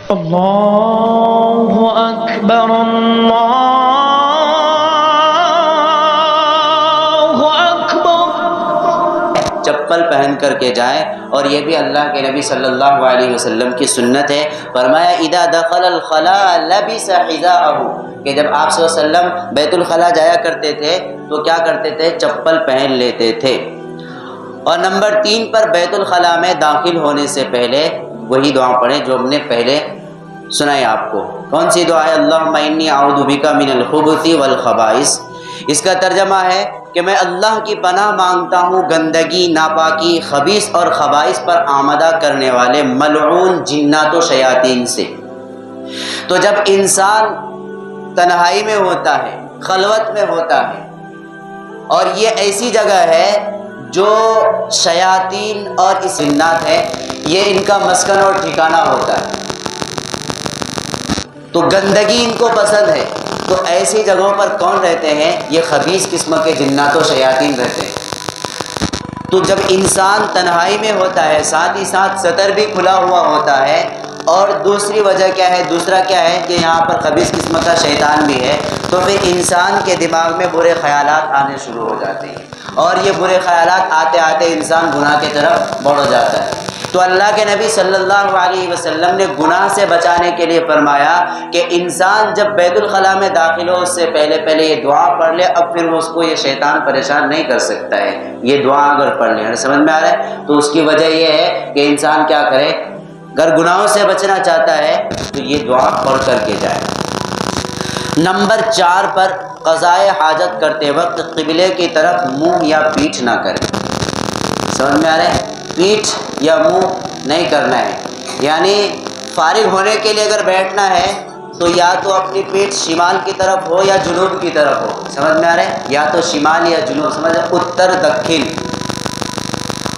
اللہ اکبر اللہ اکبر۔ چپل پہن کر کے جائیں، اور یہ بھی اللہ کے نبی صلی اللہ علیہ وسلم کی سنت ہے۔ فرمایا اذا دخل الخلاء لبس حذاءه، کہ جب آپ صلی اللہ علیہ وسلم بیت الخلاء جایا کرتے تھے تو کیا کرتے تھے؟ چپل پہن لیتے تھے۔ اور نمبر 3 پر بیت الخلاء میں داخل ہونے سے پہلے وہی دعا پڑھیں جو ہم نے پہلے سنائی آپ کو۔ کون سی دعا ہے؟ اللہم انی اعوذ بک من الخبث والخبائث۔ اس کا ترجمہ ہے کہ میں اللہ کی پناہ مانگتا ہوں گندگی، ناپاکی، خبیث اور خبائث پر آمدہ کرنے والے ملعون جنات و شیاطین سے۔ تو جب انسان تنہائی میں ہوتا ہے، خلوت میں ہوتا ہے، اور یہ ایسی جگہ ہے جو شیاطین اور اس جنات ہے، یہ ان کا مسکن اور ٹھکانہ ہوتا ہے، تو گندگی ان کو پسند ہے، تو ایسی جگہوں پر کون رہتے ہیں؟ یہ خبیث قسم کے جنات و شیاطین رہتے ہیں۔ تو جب انسان تنہائی میں ہوتا ہے، ساتھ ہی ساتھ ستر بھی کھلا ہوا ہوتا ہے، اور دوسری وجہ کیا ہے؟ دوسرا کیا ہے کہ یہاں پر خبیث قسم کا شیطان بھی ہے، تو پھر انسان کے دماغ میں برے خیالات آنے شروع ہو جاتے ہیں، اور یہ برے خیالات آتے آتے انسان گناہ کی طرف بڑھ جاتا ہے۔ تو اللہ کے نبی صلی اللہ علیہ وسلم نے گناہ سے بچانے کے لیے فرمایا کہ انسان جب بیت الخلاء میں داخل ہو اس سے پہلے یہ دعا پڑھ لے، اب پھر اس کو یہ شیطان پریشان نہیں کر سکتا ہے۔ یہ دعا اگر پڑھ لے، سمجھ میں آ رہا ہے؟ تو اس کی وجہ یہ ہے کہ انسان کیا کرے؟ اگر گناہوں سے بچنا چاہتا ہے تو یہ دعا پڑھ کر کے جائے۔ نمبر 4 پر قضاء حاجت کرتے وقت قبلے کی طرف منہ یا پیٹھ نہ کرے۔ سمجھ میں آ رہا ہے؟ پیٹھ یا منہ نہیں کرنا ہے، یعنی فارغ ہونے کے لیے اگر بیٹھنا ہے تو یا تو اپنی پیٹھ شمال کی طرف ہو یا جنوب کی طرف ہو۔ سمجھ میں آ رہا ہے؟ یا تو شمال یا جنوب، سمجھ اتر دکھن۔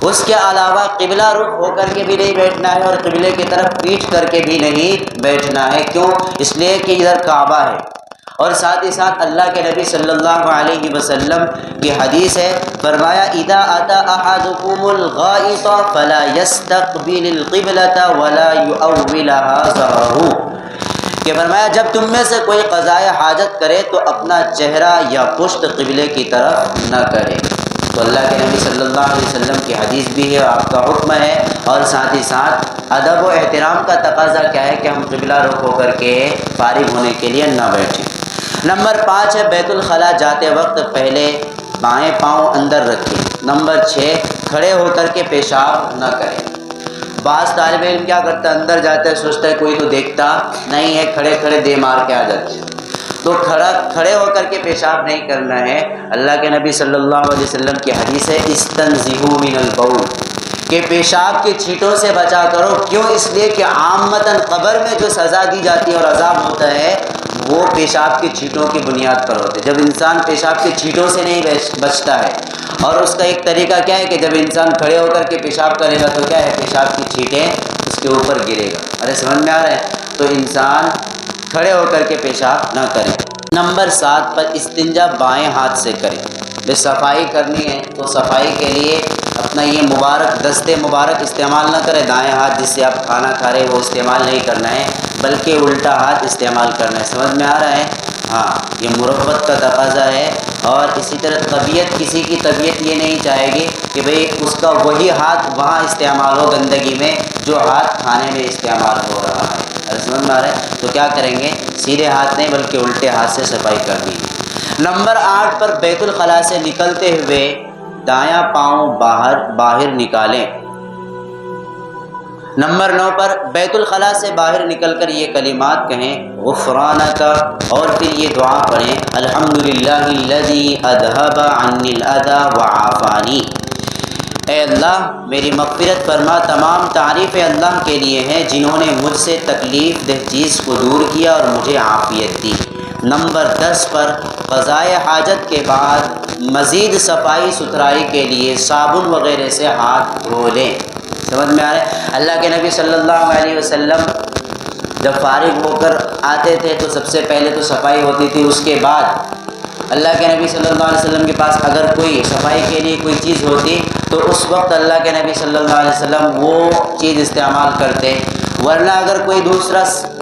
اس کے علاوہ قبلہ رخ ہو کر کے بھی نہیں بیٹھنا ہے، اور قبلے کی طرف پیٹھ کر کے بھی نہیں بیٹھنا ہے۔ کیوں؟ اس لیے کہ ادھر کعبہ ہے، اور ساتھ ہی ساتھ اللہ کے نبی صلی اللہ علیہ وسلم کی حدیث ہے، فرمایا اذا اتى احدكم الغائط فلا يستقبل القبلة ولا يؤولها ظهره، کہ فرمایا جب تم میں سے کوئی قضاء حاجت کرے تو اپنا چہرہ یا پشت قبلے کی طرف نہ کرے۔ تو اللہ کے نبی صلی اللہ علیہ وسلم کی حدیث بھی ہے، آپ کا حکم ہے، اور ساتھ ہی ساتھ ادب و احترام کا تقاضا کیا ہے کہ ہم قبلہ رخ ہو کر کے فارغ ہونے کے لیے نہ بیٹھیں۔ نمبر 5 ہے بیت الخلاء جاتے وقت پہلے بائیں پاؤں اندر رکھیں۔ نمبر 6 کھڑے ہو کر کے پیشاب نہ کریں۔ بعض طالب علم کیا کرتا ہے؟ اندر جاتا ہے، سوچتا ہے کوئی تو دیکھتا نہیں ہے، کھڑے کھڑے دے مار کے آ جاتے ہیں، تو کھڑے ہو کر کے پیشاب نہیں کرنا ہے۔ اللہ کے نبی صلی اللہ علیہ وسلم کی حدیث ہے استنزہوا من البول، کہ پیشاب کی چھینٹوں سے بچا کرو۔ کیوں؟ اس لیے کہ عامتاً قبر میں جو سزا دی جاتی ہے اور عذاب ہوتا ہے وہ پیشاب کی چھینٹوں کی بنیاد پر ہوتے ہیں۔ جب انسان پیشاب کی چھینٹوں سے نہیں بچتا ہے، اور اس کا ایک طریقہ کیا ہے کہ جب انسان کھڑے ہو کر کے پیشاب کرے گا تو کیا ہے؟ پیشاب کی چھینٹیں اس کے اوپر گرے گا۔ ارے سمجھ میں آ رہا ہے؟ تو انسان کھڑے ہو کر کے پیشاب نہ کرے۔ نمبر 7 پر استنجا بائیں ہاتھ سے کریں۔ بے صفائی کرنی ہے تو صفائی کے لیے اپنا یہ مبارک دستے مبارک استعمال نہ کرے، دائیں ہاتھ جس سے آپ کھانا کھا رہے وہ استعمال نہیں کرنا ہے، بلکہ الٹا ہاتھ استعمال کرنا ہے۔ سمجھ میں آ رہا ہے؟ ہاں، یہ مربت کا تقاضا ہے۔ اور اسی طرح کسی کی طبیعت یہ نہیں چاہے گی کہ بھئی اس کا وہی ہاتھ وہاں استعمال ہو گندگی میں جو ہاتھ کھانے میں استعمال ہو رہا ہے۔ سمجھ میں آ رہا ہے؟ تو کیا کریں گے؟ سیدھے ہاتھ نہیں بلکہ الٹے ہاتھ سے صفائی کرنی ہے۔ نمبر 8 پر بیت الخلاء سے نکلتے ہوئے دایاں پاؤں باہر نکالیں۔ نمبر 9 پر بیت الخلاء سے باہر نکل کر یہ کلمات کہیں غفرانک، اور پھر یہ دعا پڑھیں الحمدللہ الذی اذھب عنی الاذی وعافانی۔ اے اللہ میری مغفرت فرما، تمام تعریفیں اللہ کے لیے ہیں جنہوں نے مجھ سے تکلیف دہ چیز کو دور کیا اور مجھے عافیت دی۔ نمبر 10 پر قضاء حاجت کے بعد مزید صفائی ستھرائی کے لیے صابن وغیرہ سے ہاتھ دھو لیں۔ سمجھ میں آ رہا ہے؟ اللہ کے نبی صلی اللہ علیہ وسلم جب فارغ ہو کر آتے تھے تو سب سے پہلے تو صفائی ہوتی تھی، اس کے بعد اللہ کے نبی صلی اللہ علیہ وسلم کے پاس اگر کوئی صفائی کے لیے کوئی چیز ہوتی تو اس وقت اللہ کے نبی صلی اللہ علیہ وسلم وہ چیز استعمال کرتے، ورنہ اگر کوئی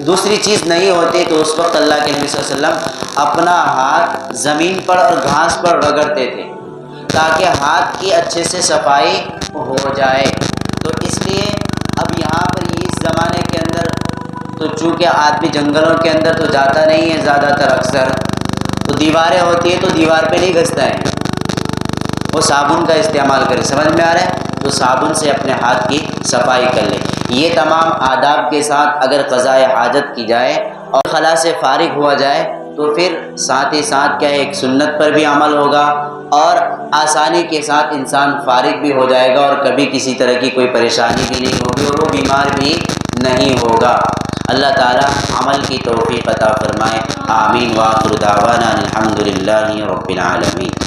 دوسری چیز نہیں ہوتی تو اس وقت اللہ کے نبی صلی اللہ علیہ وسلم اپنا ہاتھ زمین پر اور گھاس پر رگڑتے تھے تاکہ ہاتھ کی اچھے سے صفائی ہو جائے۔ تو اس لیے اب یہاں پر اس زمانے کے اندر تو چونکہ آدمی جنگلوں کے اندر تو جاتا نہیں ہے زیادہ تر، اکثر تو دیواریں ہوتی ہیں تو دیوار پہ نہیں گھستا ہے، وہ صابن کا استعمال کرے۔ سمجھ میں آ رہا ہے؟ تو صابن سے اپنے ہاتھ کی صفائی کر لے۔ یہ تمام آداب کے ساتھ اگر قضاء حاجت کی جائے اور خلا سے فارغ ہوا جائے تو پھر ساتھ ہی ساتھ کیا ہے، ایک سنت پر بھی عمل ہوگا اور آسانی کے ساتھ انسان فارغ بھی ہو جائے گا اور کبھی کسی طرح کی کوئی پریشانی بھی نہیں ہوگی اور وہ بیمار بھی نہیں ہوگا۔ اللہ تعالی عمل کی توفیق عطا فرمائے۔ آمین۔ وآخر دعوانا الحمدللہ رب العالمین۔